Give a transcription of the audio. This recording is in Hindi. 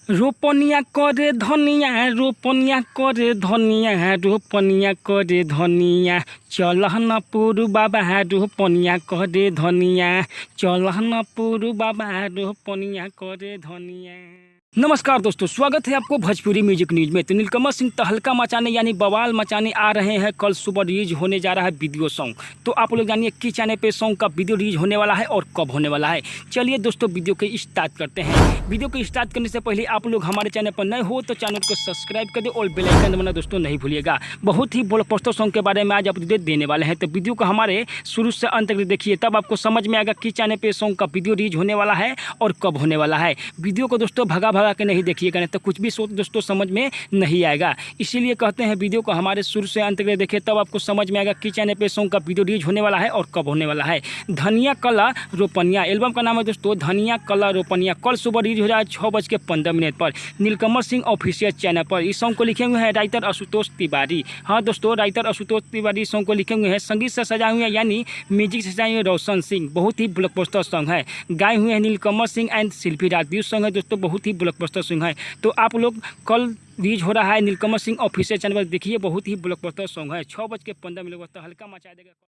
रोपनिया करे धनिया, रोपनिया करे धनिया, रोपनिया करे धनिया, चलहन पुरु बाबा रोपनिया करे धनिया, चलहन पुरु बाबा रोपनिया करे धनिया। नमस्कार दोस्तों, स्वागत है आपको भोजपुरी म्यूजिक न्यूज में। तो नीलकमल सिंह तहलका मचाने यानी बवाल मचाने आ रहे हैं। कल सुबह रिलीज होने जा रहा है वीडियो सॉन्ग। तो आप लोग जानिए किस चैनल पे सॉन्ग का वीडियो रिलीज होने वाला है और कब होने वाला है। चलिए दोस्तों वीडियो को स्टार्ट करते हैं। वीडियो को स्टार्ट करने से पहले आप लोग हमारे चैनल पर नए हो तो चैनल को सब्सक्राइब कर दे और बेल आइकन दबाना दोस्तों नहीं भूलिएगा। बहुत ही ब्लॉकबस्टर सॉन्ग के बारे में आज अपडेट देने वाले हैं। तो वीडियो को हमारे शुरू से अंत तक देखिए, तब आपको समझ में आएगा किस चैनल पे सॉन्ग का वीडियो रिलीज होने वाला है और कब होने वाला है। वीडियो को दोस्तों भगा के नहीं देखिएगा, नहीं तो कुछ भी सोच दोस्तों समझ में नहीं आएगा। इसीलिए कहते हैं वीडियो को हमारे शुरू से अंत तक देखिए, तब आपको समझ में आएगा किस चैनल पे सॉन्ग का वीडियो रिलीज होने वाला है और कब होने वाला है। धनिया कला रोपनिया एल्बम का नाम है दोस्तों, धनिया कला रोपनिया। कल सुबह रिलीज हो रहा है 6:15 पर नीलकमल सिंह ऑफिशियल चैनल पर। इस सॉन्ग को लिखे हुए हैं राइटर आशुतोष तिवारी। हाँ दोस्तों, राइटर आशुतोष तिवारी सॉन्ग को लिखे हुए हैं। संगीत से सजाए हुए हैं यानी म्यूजिक से सजाए हुए रोशन सिंह। बहुत ही ब्लॉकबस्टर सॉन्ग है। गाए हुए हैं नीलकमल सिंह एंड शिल्पी राजपूत। सॉन्ग है दोस्तों, बहुत ही ब्लॉकबस्टर सॉन्ग है। तो आप लोग कल रिलीज हो रहा है नीलकमल सिंह ऑफिशियल चैनल पर देखिए, बहुत ही ब्लॉकबस्टर सॉन्ग है। 6:15 हल्का मचा देगा।